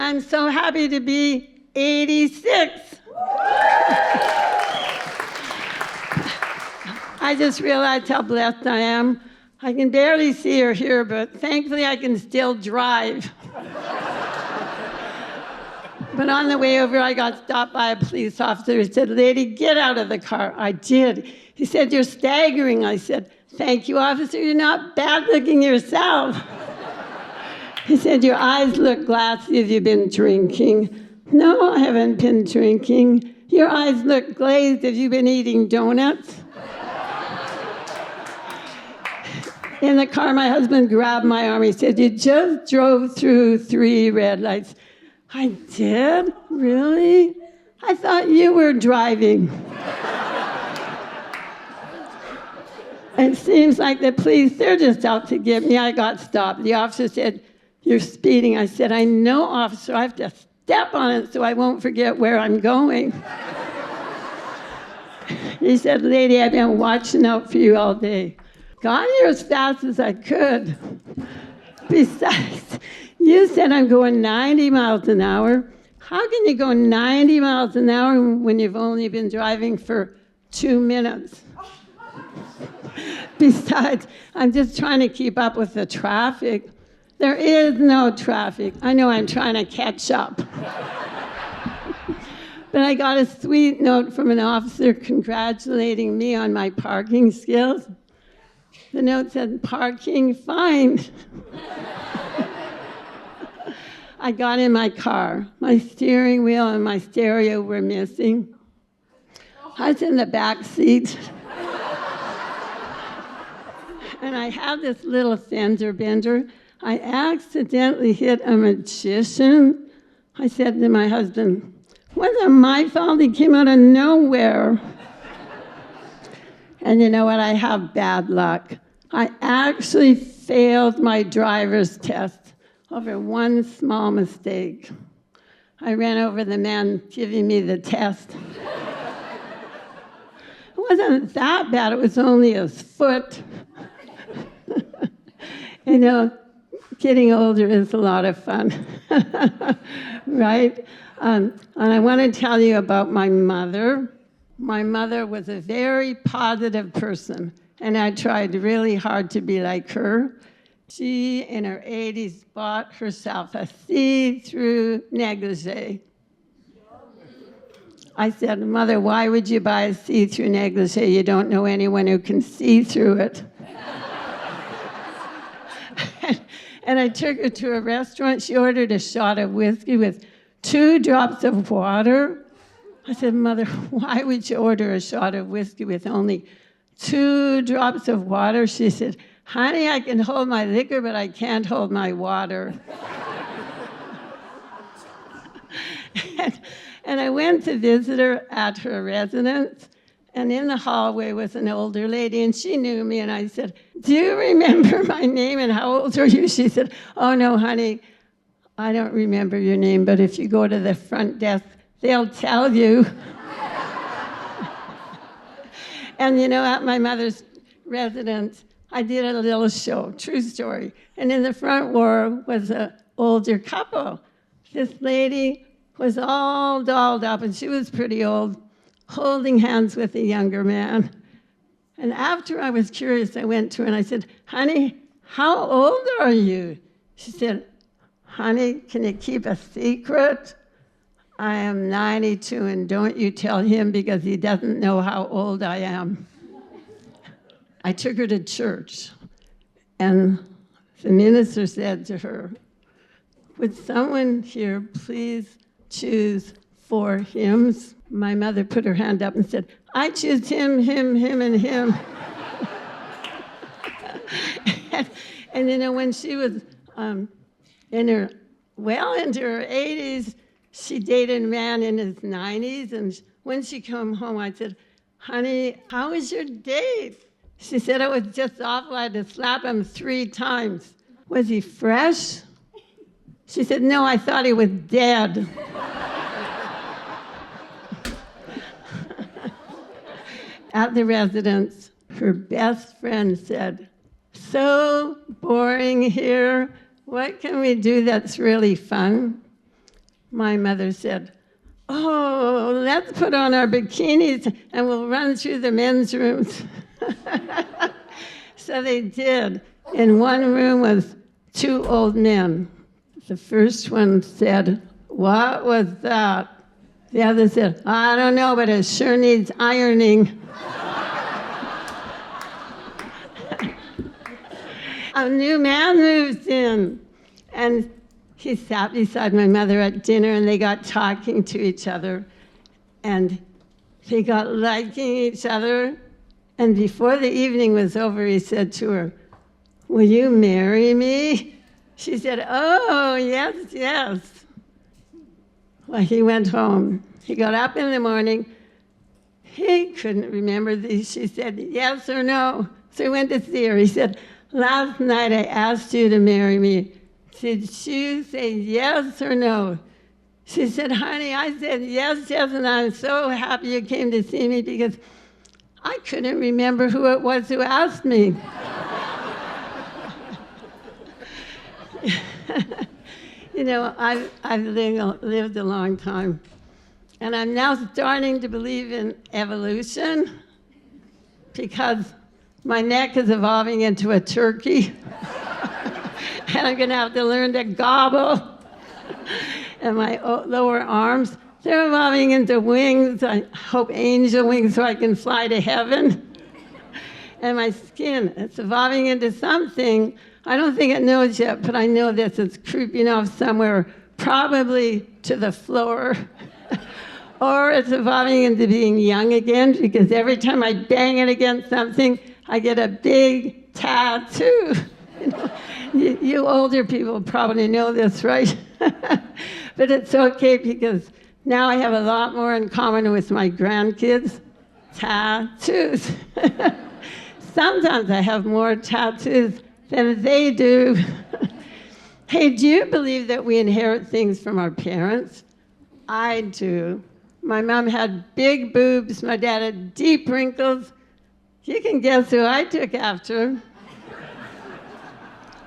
I'm so happy to be 86. I just realized how blessed I am. I can barely see or hear, but thankfully I can still drive. But on the way over, I got stopped by a police officer who said, "Lady, get out of the car." I did. He said, "You're staggering." I said, "Thank you, officer. You're not bad looking yourself." He said, "Your eyes look glassy. Have you been drinking?" "No, I haven't been drinking." "Your eyes look glazed. Have you been eating donuts?" In the car, my husband grabbed my arm. He said, "You just drove through 3 red lights." I did? Really? I thought you were driving. It seems like the police, they're just out to get me. I got stopped. The officer said, "You're speeding." I said, "I know, officer. I have to step on it so I won't forget where I'm going." He said, "Lady, I've been watching out for you all day. Got here as fast as I could. Besides, you said I'm going 90 miles an hour. How can you go 90 miles an hour when you've only been driving for 2 minutes? Besides, I'm just trying to keep up with the traffic." There is no traffic. I know I'm trying to catch up. But I got a sweet note from an officer congratulating me on my parking skills. The note said, "Parking fine." I got in my car. My steering wheel and my stereo were missing. I was in the back seat. And I had this little fender bender. I accidentally hit a magician. I said to my husband, "Wasn't my fault. He came out of nowhere." And you know what? I have bad luck. I actually failed my driver's test over one small mistake. I ran over the man giving me the test. It wasn't that bad. It was only his foot. You know, getting older is a lot of fun, right? And I want to tell you about my mother. My mother was a very positive person, and I tried really hard to be like her. She, in her 80s, bought herself a see-through negligee. I said, "Mother, why would you buy a see-through negligee? You don't know anyone who can see through it." And I took her to a restaurant. She ordered a shot of whiskey with 2 drops of water. I said, "Mother, why would you order a shot of whiskey with only 2 drops of water?" She said, "Honey, I can hold my liquor, but I can't hold my water." And I went to visit her at her residence, and in the hallway was an older lady, and she knew me, and I said, "Do you remember my name, and how old are you?" She said, "Oh, no, honey, I don't remember your name, but if you go to the front desk, they'll tell you." And you know, at my mother's residence, I did a little show, true story. And in the front row was an older couple. This lady was all dolled up, and she was pretty old, holding hands with a younger man. And after I was curious, I went to her and I said, "Honey, how old are you?" She said, "Honey, can you keep a secret? I am 92, and don't you tell him because he doesn't know how old I am." I took her to church, and the minister said to her, "Would someone here please choose 4 hymns?" My mother put her hand up and said, "I choose him, him, him, and him." and you know, when she was into her 80s, she dated a man in his 90s, and when she came home, I said, "Honey, how was your date?" She said, "It was just awful. I had to slap him 3 times. Was he fresh?" She said, "No, I thought he was dead." At the residence, her best friend said, "So boring here. What can we do that's really fun?" My mother said, "Oh, let's put on our bikinis and we'll run through the men's rooms." So they did. In one room was two old men. The first one said, "What was that?" The other said, "I don't know, but it sure needs ironing." A new man moved in, and he sat beside my mother at dinner, and they got talking to each other, and they got liking each other. And before the evening was over, he said to her, "Will you marry me?" She said, "Oh, yes, yes." Well, he went home. He got up in the morning. He couldn't remember these. She said, "Yes or no?" So he went to see her. He said, "Last night I asked you to marry me. Did you say yes or no?" She said, "Honey, I said yes, yes, and I'm so happy you came to see me because I couldn't remember who it was who asked me." You know, I've lived a long time, and I'm now starting to believe in evolution because my neck is evolving into a turkey, and I'm going to have to learn to gobble. And my lower arms, they're evolving into wings. I hope angel wings so I can fly to heaven. And my skin, it's evolving into something. I don't think it knows yet, but I know this. It's creeping off somewhere, probably to the floor. Or it's evolving into being young again, because every time I bang it against something, I get a big tattoo. You older people probably know this, right? But it's okay because now I have a lot more in common with my grandkids. Tattoos. Sometimes I have more tattoos than they do. Hey, do you believe that we inherit things from our parents? I do. My mom had big boobs. My dad had deep wrinkles. You can guess who I took after.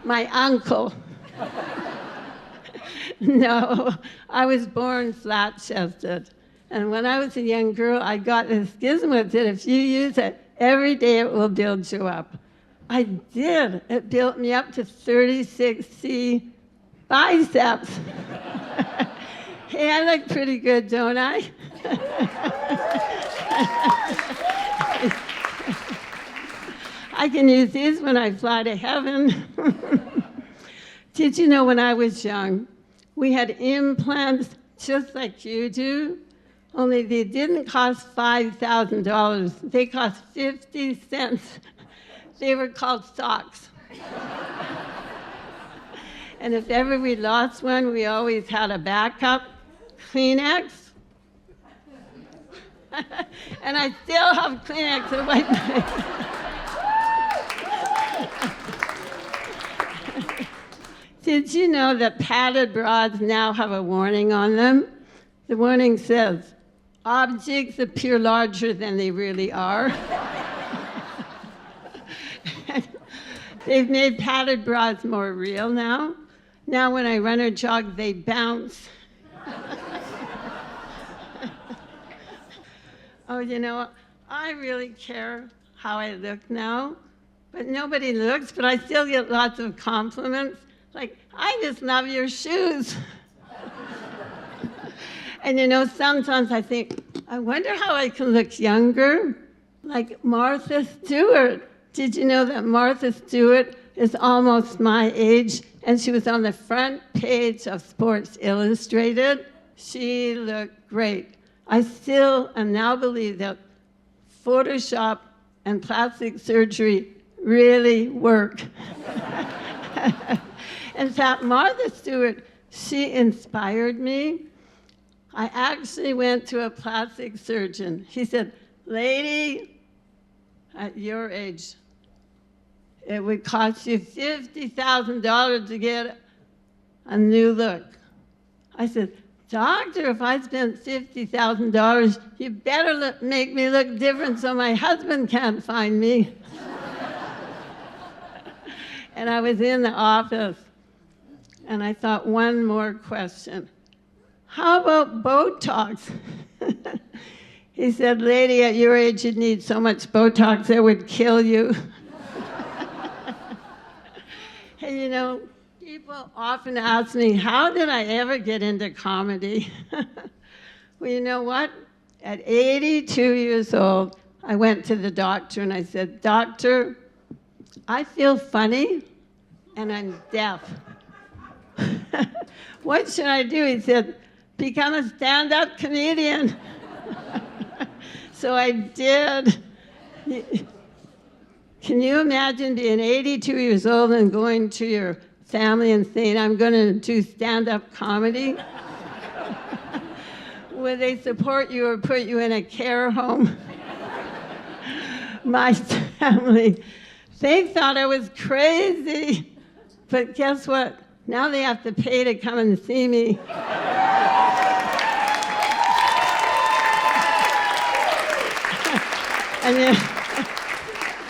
My uncle. No, I was born flat-chested. And when I was a young girl, I got this gizmo that if you use it every day, it will build you up. I did. It built me up to 36C biceps. Hey, I look pretty good, don't I? I can use these when I fly to heaven. Did you know when I was young, we had implants just like you do, only they didn't cost $5,000. They cost 50 cents. They were called socks. And if ever we lost one, we always had a backup, Kleenex. And I still have Kleenex to wipe my... Did you know that padded bras now have a warning on them? The warning says, "Objects appear larger than they really are." They've made padded bras more real now. Now when I run or jog, they bounce. Oh, you know, I really care how I look now, but nobody looks, but I still get lots of compliments. Like, "I just love your shoes." And you know, sometimes I think, I wonder how I can look younger, like Martha Stewart. Did you know that Martha Stewart is almost my age, and she was on the front page of Sports Illustrated? She looked great. I still and now believe that Photoshop and plastic surgery really work. In fact, Martha Stewart, she inspired me. I actually went to a plastic surgeon. He said, "Lady, at your age, it would cost you $50,000 to get a new look." I said, "Doctor, if I spent $50,000, you better make me look different so my husband can't find me." And I was in the office, and I thought, one more question. how about Botox? He said, lady, at your age, you'd need so much Botox, it would kill you. Hey, you know, people often ask me, how did I ever get into comedy? Well, you know what? At 82 years old, I went to the doctor and I said, doctor, I feel funny and I'm deaf. What should I do? He said, become a stand-up comedian. So I did. Can you imagine being 82 years old and going to your family and saying, I'm going to do stand-up comedy? Will they support you or put you in a care home? My family, they thought I was crazy. But guess what? Now they have to pay to come and see me. And